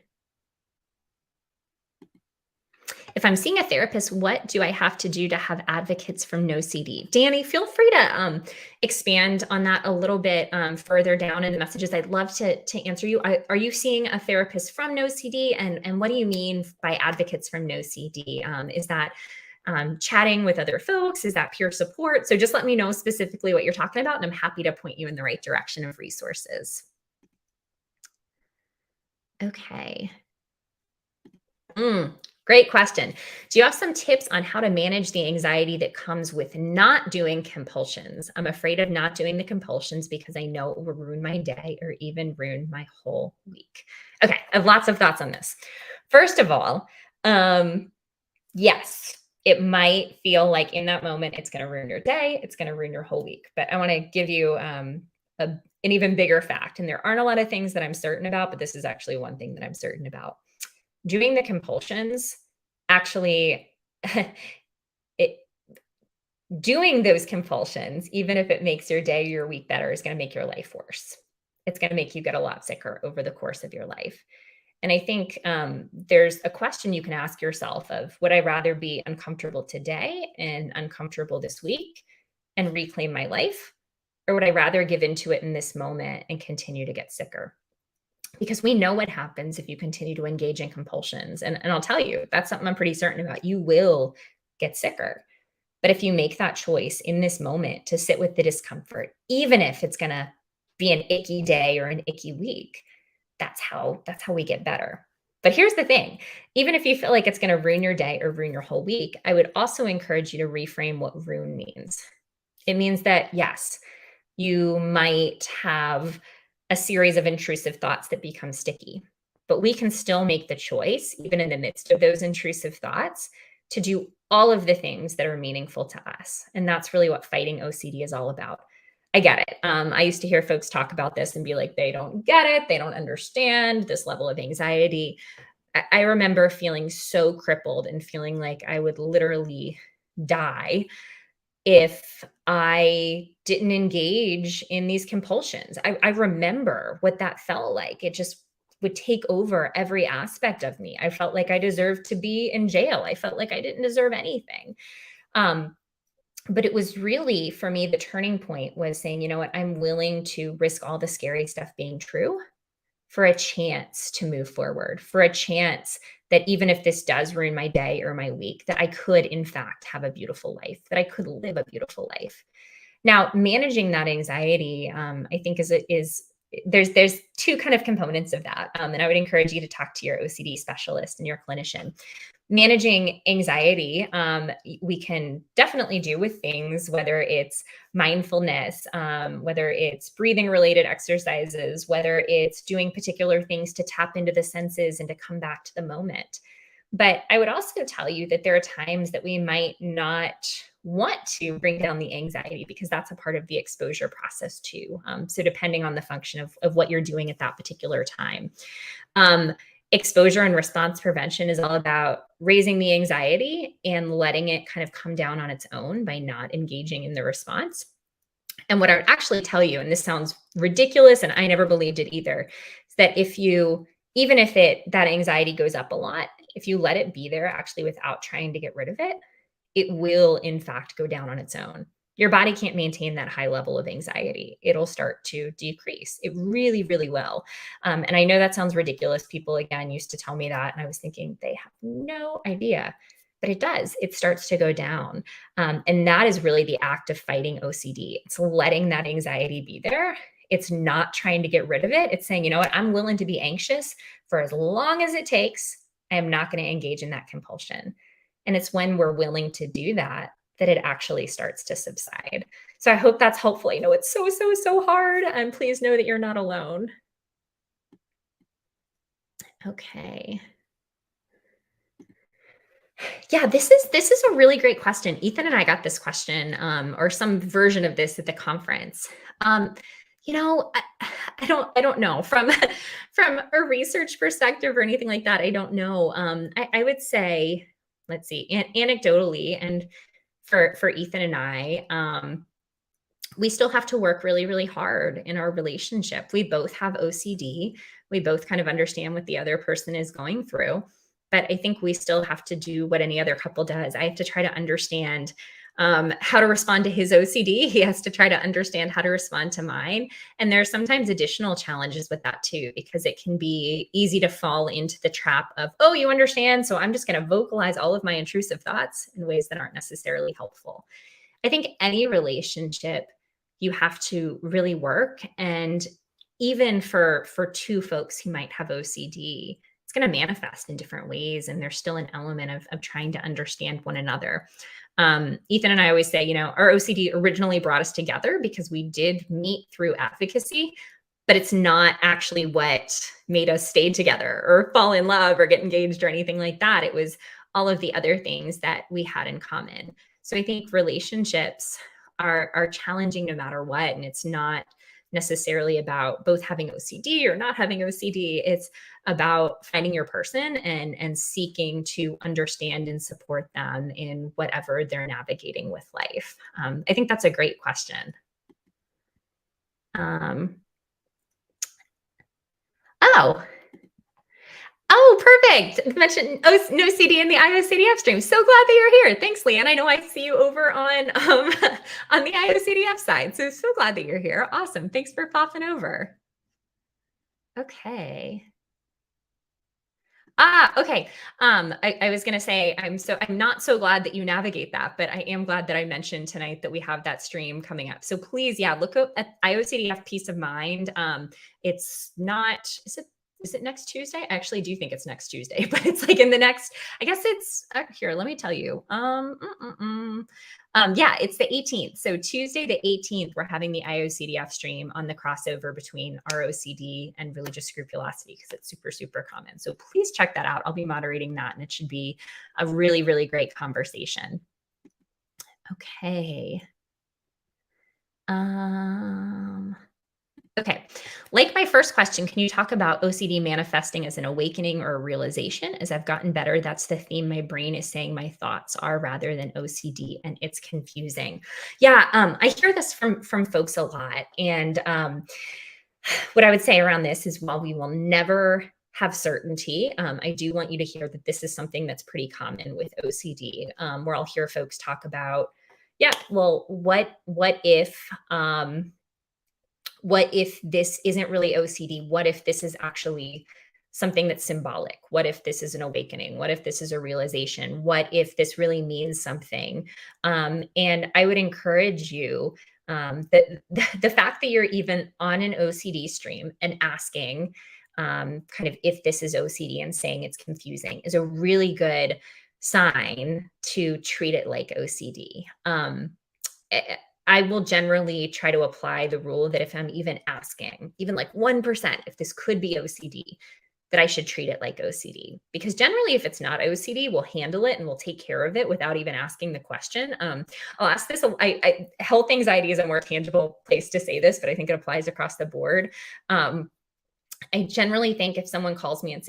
S1: If I'm seeing a therapist, what do I have to do to have advocates from no CD? Danny, feel free to expand on that a little bit further down in the messages. I'd love to answer you. Are you seeing a therapist from no CD? And what do you mean by advocates from no CD? Is that chatting with other folks? Is that peer support? So just let me know specifically what you're talking about, and I'm happy to point you in the right direction of resources. Okay. Great question. Do you have some tips on how to manage the anxiety that comes with not doing compulsions? I'm afraid of not doing the compulsions because I know it will ruin my day or even ruin my whole week. Okay, I have lots of thoughts on this. First of all, yes, it might feel like in that moment it's going to ruin your day, it's going to ruin your whole week. But I want to give you an even bigger fact. And there aren't a lot of things that I'm certain about, but this is actually one thing that I'm certain about. Doing the compulsions actually it doing those compulsions, even if it makes your day, your week better, is going to make your life worse. It's going to make you get a lot sicker over the course of your life. And I think there's a question you can ask yourself of, would I rather be uncomfortable today and uncomfortable this week and reclaim my life? Or would I rather give into it in this moment and continue to get sicker? Because we know what happens if you continue to engage in compulsions. And I'll tell you, that's something I'm pretty certain about. You will get sicker. But if you make that choice in this moment to sit with the discomfort, even if it's going to be an icky day or an icky week, that's how we get better. But here's the thing, even if you feel like it's going to ruin your day or ruin your whole week, I would also encourage you to reframe what ruin means. It means that, yes, you might have a series of intrusive thoughts that become sticky, but we can still make the choice, even in the midst of those intrusive thoughts, to do all of the things that are meaningful to us. And that's really what fighting OCD is all about. I get it. I used to hear folks talk about this and be like, they don't get it. They don't understand this level of anxiety. I remember feeling so crippled and feeling like I would literally die if I didn't engage in these compulsions. I remember what that felt like. It just would take over every aspect of me. I felt like I deserved to be in jail. I felt like I didn't deserve anything. But it was really, for me, the turning point was saying, you know what, I'm willing to risk all the scary stuff being true for a chance to move forward, for a chance that even if this does ruin my day or my week, that I could, in fact, have a beautiful life, that I could live a beautiful life. Now, managing that anxiety, I think is there's two kind of components of that, and I would encourage you to talk to your OCD specialist and your clinician. Managing anxiety, we can definitely do with things, whether it's mindfulness, whether it's breathing related exercises, whether it's doing particular things to tap into the senses and to come back to the moment. But I would also tell you that there are times that we might not want to bring down the anxiety because that's a part of the exposure process too. So depending on the function of what you're doing at that particular time. Exposure and response prevention is all about raising the anxiety and letting it kind of come down on its own by not engaging in the response. And what I would actually tell you, and this sounds ridiculous, and I never believed it either, is that even if that anxiety goes up a lot, if you let it be there actually without trying to get rid of it, it will in fact go down on its own. Your body can't maintain that high level of anxiety. It'll start to decrease. It really, really will. And I know that sounds ridiculous. People, again, used to tell me that. And I was thinking, they have no idea. But it does. It starts to go down. And that is really the act of fighting OCD. It's letting that anxiety be there. It's not trying to get rid of it. It's saying, you know what, I'm willing to be anxious for as long as it takes. I am not going to engage in that compulsion. And it's when we're willing to do that that it actually starts to subside. So I hope that's helpful. I know it's so, so, so hard. And please know that you're not alone. Okay. Yeah, this is a really great question. Ethan and I got this question, or some version of this at the conference. Um, I don't know from from a research perspective or anything like that. I don't know. I would say, let's see, anecdotally, and for Ethan and I, we still have to work really, really hard in our relationship. We both have OCD. We both kind of understand what the other person is going through. But I think we still have to do what any other couple does. I have to try to understand how to respond to his OCD. He has to try to understand how to respond to mine. And there are sometimes additional challenges with that too, because it can be easy to fall into the trap of, oh, you understand. So I'm just going to vocalize all of my intrusive thoughts in ways that aren't necessarily helpful. I think any relationship, you have to really work. And even for two folks who might have OCD, it's going to manifest in different ways. And there's still an element of trying to understand one another. Ethan and I always say, our OCD originally brought us together because we did meet through advocacy, but it's not actually what made us stay together or fall in love or get engaged or anything like that. It was all of the other things that we had in common. So I think relationships are challenging no matter what. And it's not necessarily about both having OCD or not having OCD. It's about finding your person and seeking to understand and support them in whatever they're navigating with life. I think that's a great question. Um, oh, Oh, perfect. Mention no CD in the IOCDF stream. So glad that you're here. Thanks, Leanne. I know I see you over on on the IOCDF side. So glad that you're here. Awesome. Thanks for popping over. Okay. Okay. I was gonna say I'm not so glad that you navigate that, but I am glad that I mentioned tonight that we have that stream coming up. So please, yeah, look up at IOCDF Peace of Mind. It's not, is it next Tuesday? I actually do think it's next Tuesday, but it's like in the next, I guess it's here, let me tell you. Yeah, it's the 18th. So Tuesday, the 18th, we're having the IOCDF stream on the crossover between ROCD and religious scrupulosity because it's super, super common. So please check that out. I'll be moderating that, and it should be a really, really great conversation. Okay. Okay. Like my first question, can you talk about OCD manifesting as an awakening or a realization? As I've gotten better, that's the theme my brain is saying my thoughts are rather than OCD, and it's confusing. Yeah, I hear this from folks a lot, and what I would say around this is while we will never have certainty, I do want you to hear that this is something that's pretty common with OCD, where I'll hear folks talk about, yeah, well, what if this isn't really OCD? What if this is actually something that's symbolic? What if this is an awakening? What if this is a realization? What if this really means something? And I would encourage you that the fact that you're even on an OCD stream and asking kind of if this is OCD and saying it's confusing is a really good sign to treat it like OCD. I will generally try to apply the rule that if I'm even asking, even like 1%, if this could be OCD, that I should treat it like OCD. Because generally, if it's not OCD, we'll handle it and we'll take care of it without even asking the question. I'll ask this. Health anxiety is a more tangible place to say this, but I think it applies across the board. I generally think if someone calls me and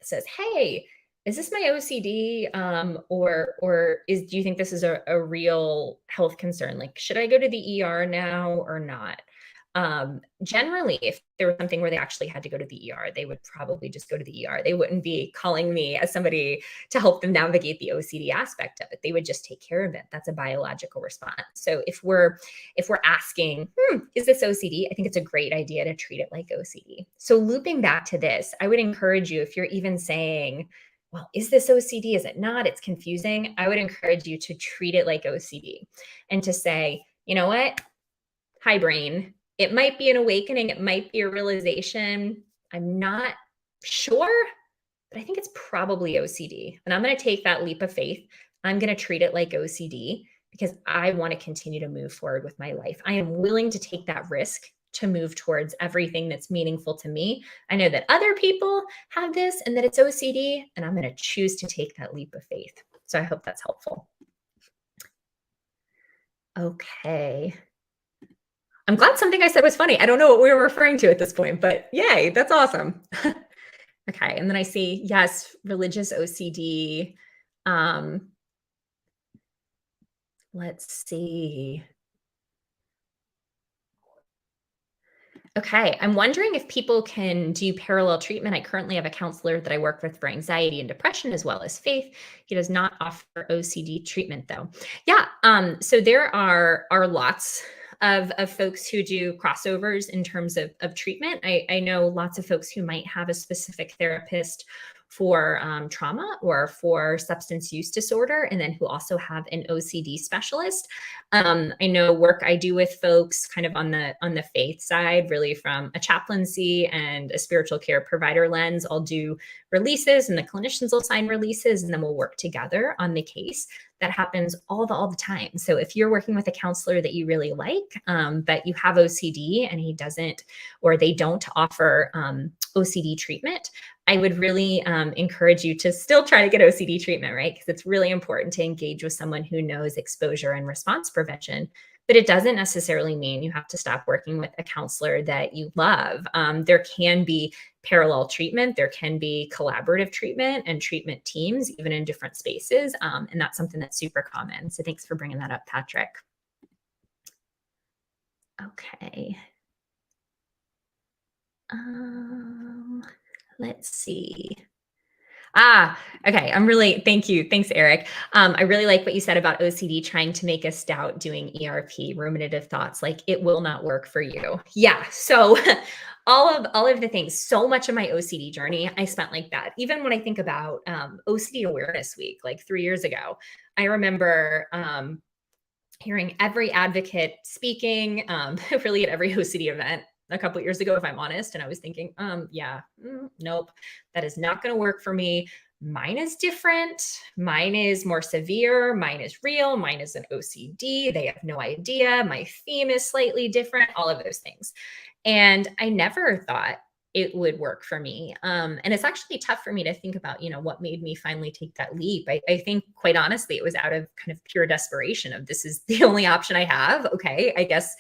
S1: says, "Hey, is this my OCD? Do you think this is a real health concern? Like, should I go to the ER now or not?" Generally, if there was something where they actually had to go to the ER, they would probably just go to the ER. They wouldn't be calling me as somebody to help them navigate the OCD aspect of it. They would just take care of it. That's a biological response. So if we're asking, is this OCD? I think it's a great idea to treat it like OCD. So looping back to this, I would encourage you, if you're even saying, well, is this OCD? Is it not? It's confusing. I would encourage you to treat it like OCD and to say, you know what? Hi, brain. It might be an awakening. It might be a realization. I'm not sure, but I think it's probably OCD. And I'm going to take that leap of faith. I'm going to treat it like OCD because I want to continue to move forward with my life. I am willing to take that risk to move towards everything that's meaningful to me. I know that other people have this and that it's OCD, and I'm going to choose to take that leap of faith. So I hope that's helpful. Okay. I'm glad something I said was funny. I don't know what we were referring to at this point, but yay, that's awesome. Okay. And then I see, yes, religious OCD. Um, let's see. Okay. I'm wondering if people can do parallel treatment. I currently have a counselor that I work with for anxiety and depression as well as faith. He does not offer OCD treatment though. Yeah. So there are lots of folks who do crossovers in terms of treatment. I know lots of folks who might have a specific therapist for trauma or for substance use disorder, and then who also have an OCD specialist. I know work I do with folks kind of on the faith side, really from a chaplaincy and a spiritual care provider lens. I'll do releases and the clinicians will sign releases, and then we'll work together on the case. That happens all the time. So if you're working with a counselor that you really like, but you have OCD and he doesn't, or they don't offer OCD treatment, I would really encourage you to still try to get OCD treatment, right? Because it's really important to engage with someone who knows exposure and response prevention. But it doesn't necessarily mean you have to stop working with a counselor that you love. There can be parallel treatment, there can be collaborative treatment and treatment teams, even in different spaces. And that's something that's super common. So thanks for bringing that up, Patrick. Okay. Let's see. Okay. Thank you. Thanks, Eric. I really like what you said about OCD trying to make us doubt doing ERP, ruminative thoughts, like it will not work for you. Yeah. So all of the things, so much of my OCD journey, I spent like that. Even when I think about OCD Awareness Week, like 3 years ago, I remember hearing every advocate speaking, really at every OCD event a couple of years ago, if I'm honest. And I was thinking, nope, that is not going to work for me. Mine is different. Mine is more severe. Mine is real. Mine is an OCD. They have no idea. My theme is slightly different, all of those things. And I never thought it would work for me. And it's actually tough for me to think about, what made me finally take that leap. I think quite honestly, it was out of kind of pure desperation of this is the only option I have. Okay, I guess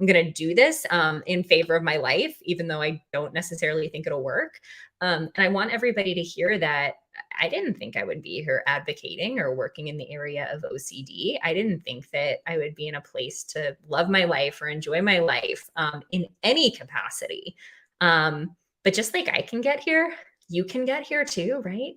S1: I'm going to do this in favor of my life, even though I don't necessarily think it'll work. And I want everybody to hear that I didn't think I would be here advocating or working in the area of OCD. I didn't think that I would be in a place to love my life or enjoy my life in any capacity. But just like I can get here, you can get here too, right?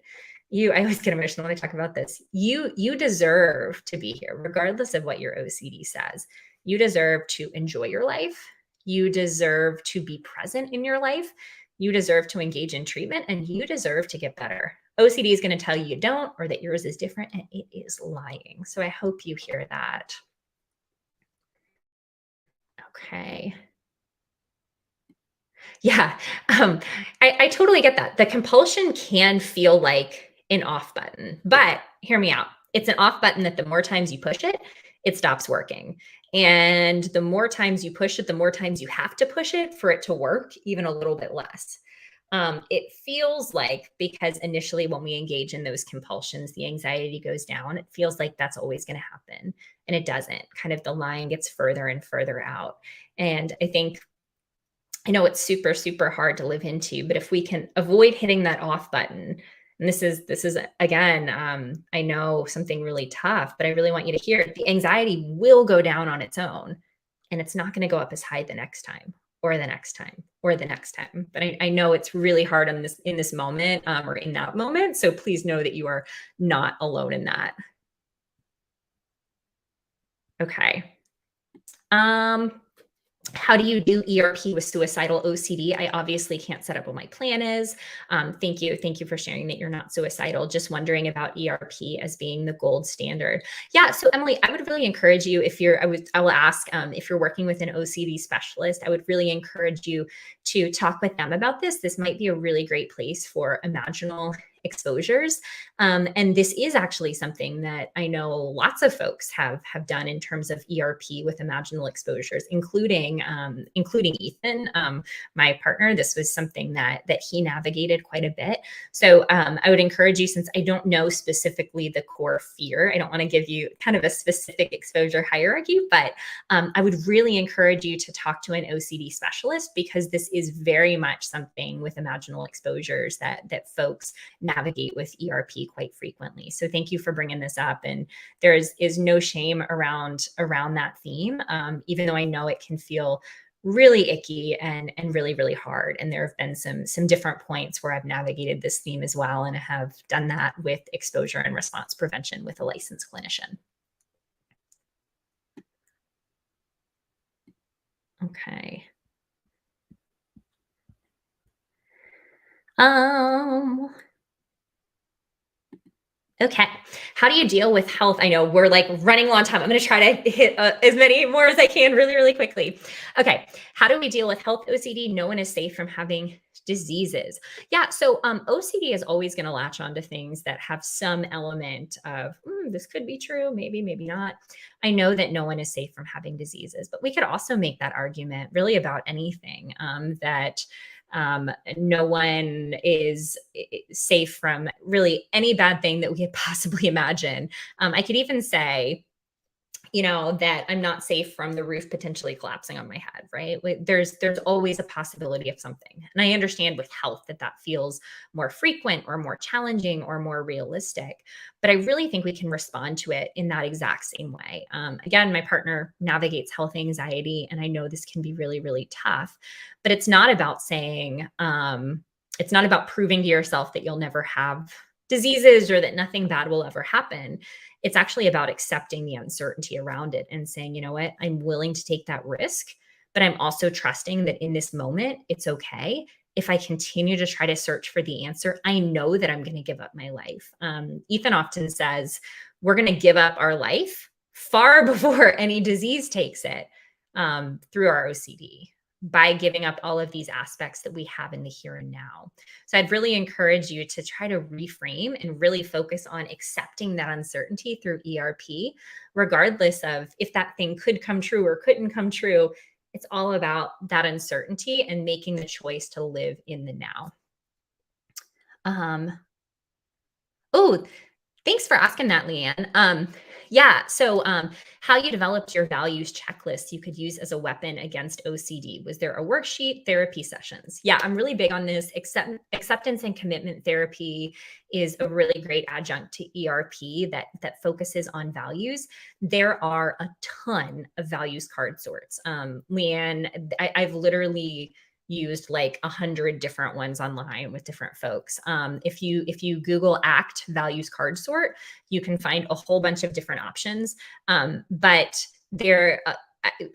S1: I always get emotional when I talk about this. You deserve to be here, regardless of what your OCD says. You deserve to enjoy your life. You deserve to be present in your life. You deserve to engage in treatment, and you deserve to get better. OCD is going to tell you don't, or that yours is different, and it is lying. So I hope you hear that. Okay. Yeah, I totally get that. The compulsion can feel like an off button, but hear me out. It's an off button that the more times you push it, it stops working. And the more times you push it, the more times you have to push it for it to work, even a little bit less. It feels like, because initially when we engage in those compulsions, the anxiety goes down. It feels like that's always going to happen. And it doesn't. Kind of the line gets further and further out. And I know it's super, super hard to live into, but if we can avoid hitting that off button, and this is again, I know something really tough, but I really want you to hear it. The anxiety will go down on its own, and it's not going to go up as high the next time, or the next time, or the next time. But I know it's really hard in this moment, or in that moment. So please know that you are not alone in that. Okay. How do you do ERP with suicidal OCD? I obviously can't set up what my plan is. Thank you. Thank you for sharing that you're not suicidal. Just wondering about ERP as being the gold standard. Yeah. So Emily, I would really encourage you, I will ask if you're working with an OCD specialist, I would really encourage you to talk with them about this. This might be a really great place for imaginal exposures. And this is actually something that I know lots of folks have done in terms of ERP with imaginal exposures, including Ethan, my partner. This was something that he navigated quite a bit. So I would encourage you, since I don't know specifically the core fear, I don't want to give you kind of a specific exposure hierarchy, but I would really encourage you to talk to an OCD specialist, because this is very much something with imaginal exposures that folks navigate with ERP quite frequently. So thank you for bringing this up. And there is no shame around that theme, even though I know it can feel really icky and really, really hard. And there have been some different points where I've navigated this theme as well, and have done that with exposure and response prevention with a licensed clinician. Okay. Okay. How do you deal with health? I know we're like running low on time. I'm going to try to hit as many more as I can really, really quickly. Okay. How do we deal with health OCD? No one is safe from having diseases. Yeah. So OCD is always going to latch onto things that have some element of this could be true, maybe, maybe not. I know that no one is safe from having diseases, but we could also make that argument really about anything, that no one is safe from really any bad thing that we could possibly imagine. I could even say, that I'm not safe from the roof potentially collapsing on my head, right? Like there's always a possibility of something. And I understand with health that feels more frequent or more challenging or more realistic, but I really think we can respond to it in that exact same way. Again, my partner navigates health anxiety, and I know this can be really, really tough, but it's not about saying, it's not about proving to yourself that you'll never have diseases or that nothing bad will ever happen. It's actually about accepting the uncertainty around it and saying, you know what, I'm willing to take that risk, but I'm also trusting that in this moment, it's okay. If I continue to try to search for the answer, I know that I'm going to give up my life. Ethan often says, we're going to give up our life far before any disease takes it, through our OCD, by giving up all of these aspects that we have in the here and now. So I'd really encourage you to try to reframe and really focus on accepting that uncertainty through ERP, regardless of if that thing could come true or couldn't come true. It's all about that uncertainty and making the choice to live in the now. Oh, thanks for asking that, Leanne. Yeah, so how you developed your values checklist you could use as a weapon against OCD. Was there a worksheet, therapy sessions? Yeah, I'm really big on this. Acceptance and commitment therapy is a really great adjunct to ERP that focuses on values. There are a ton of values card sorts. Leanne, I've literally used like 100 different ones online with different folks. If you Google ACT values card sort, you can find a whole bunch of different options. But they're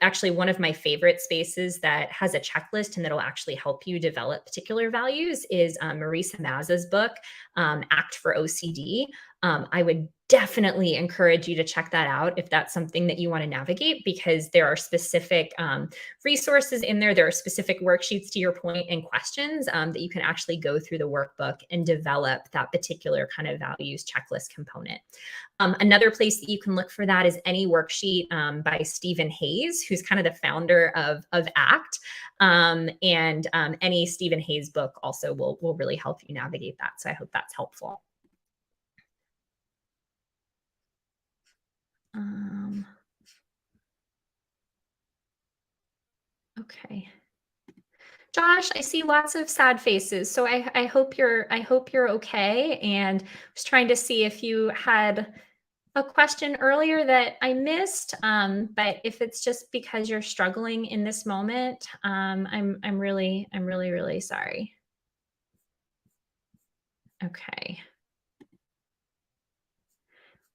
S1: actually one of my favorite spaces that has a checklist and that'll actually help you develop particular values is Marisa Mazza's book, Act for OCD. I would definitely encourage you to check that out if that's something that you want to navigate, because there are specific resources in there. There are specific worksheets, to your point, and questions that you can actually go through the workbook and develop that particular kind of values checklist component. Another place that you can look for that is any worksheet by Stephen Hayes, who's kind of the founder of ACT. And any Stephen Hayes book also will really help you navigate that. So I hope that's helpful. Okay. Josh, I see lots of sad faces. So I hope you're okay. And I was trying to see if you had a question earlier that I missed. But if it's just because you're struggling in this moment, I'm really, really sorry. Okay.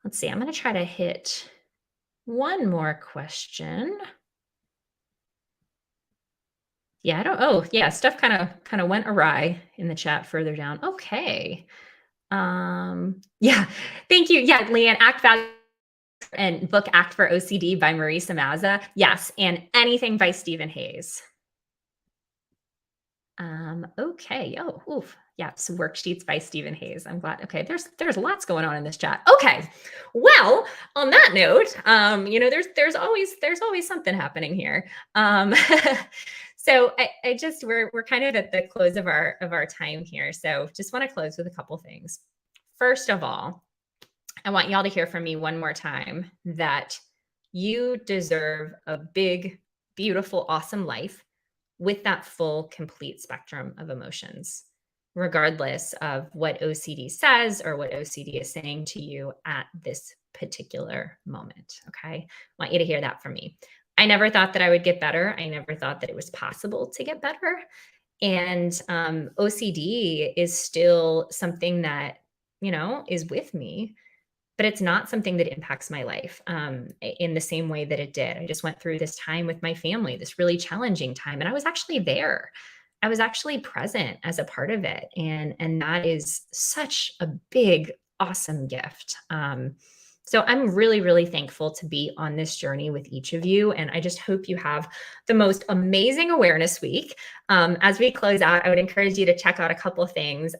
S1: Let's see. I'm going to try to hit one more question. Yeah, I don't. Oh, yeah, stuff kind of went awry in the chat further down. Okay. Yeah, thank you. Yeah, Leanne, Act Value and book Act for OCD by Marisa Mazza. Yes, and anything by Stephen Hayes. Okay. Oh, oof. Yeah, so worksheets by Stephen Hayes. I'm glad. Okay, there's lots going on in this chat. Okay, well, on that note, there's always something happening here. So I just we're kind of at the close of our time here. So just want to close with a couple things. First of all, I want y'all to hear from me one more time that you deserve a big, beautiful, awesome life with that full, complete spectrum of emotions, regardless of what OCD says or what OCD is saying to you at this particular moment. Okay. I want you to hear that from me. I never thought that I would get better. I never thought that it was possible to get better. And OCD is still something that, is with me, but it's not something that impacts my life in the same way that it did. I just went through this time with my family, this really challenging time, and I was actually there. I was actually present as a part of it, and that is such a big, awesome gift. So I'm really, really thankful to be on this journey with each of you, and I just hope you have the most amazing awareness week. As we close out, I would encourage you to check out a couple of things.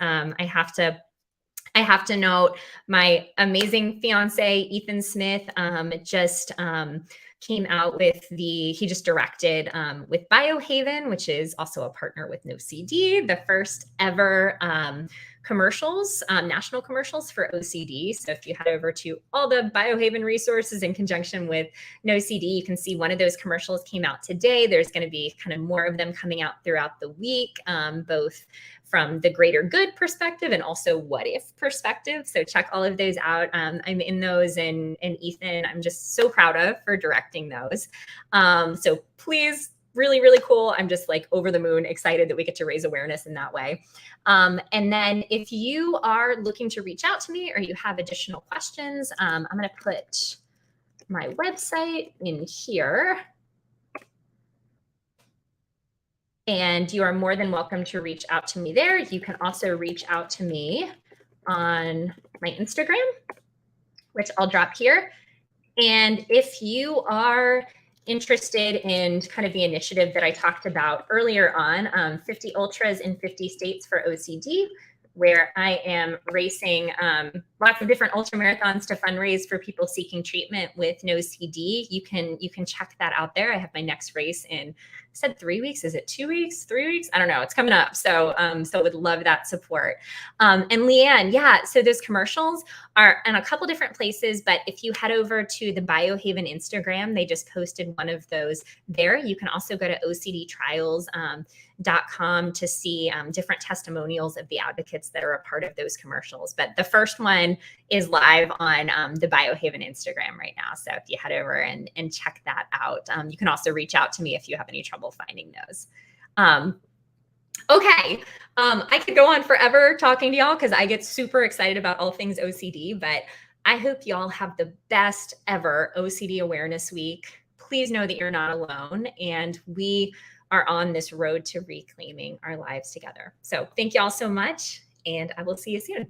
S1: I have to note my amazing fiance, Ethan Smith, just came out with he just directed with Biohaven, which is also a partner with No CD, the first ever commercials, national commercials for OCD. So if you head over to all the Biohaven resources in conjunction with No CD, you can see one of those commercials came out today. There's going to be kind of more of them coming out throughout the week, both from the greater good perspective and also what if perspective. So check all of those out. I'm in those, and Ethan, I'm just so proud of for directing those. So please, really, really cool. I'm just like over the moon excited that we get to raise awareness in that way. And then if you are looking to reach out to me or you have additional questions, I'm going to put my website in here. And you are more than welcome to reach out to me there. You can also reach out to me on my Instagram, which I'll drop here. And if you are interested in kind of the initiative that I talked about earlier on, 50 Ultras in 50 states for OCD, where I am racing lots of different ultra marathons to fundraise for people seeking treatment with no CD. You can check that out there. I have my next race in, I said 3 weeks. Is it 2 weeks? 3 weeks? I don't know. It's coming up. So would love that support. And Leanne, yeah. So those commercials are in a couple different places, but if you head over to the Biohaven Instagram, they just posted one of those there. You can also go to OCDtrials.com to see different testimonials of the advocates that are a part of those commercials. But the first one is live on the Biohaven Instagram right now. So if you head over and check that out, you can also reach out to me if you have any trouble finding those. Okay, I could go on forever talking to y'all because I get super excited about all things OCD, but I hope y'all have the best ever OCD Awareness Week. Please know that you're not alone, and we are on this road to reclaiming our lives together. So thank y'all so much, and I will see you soon.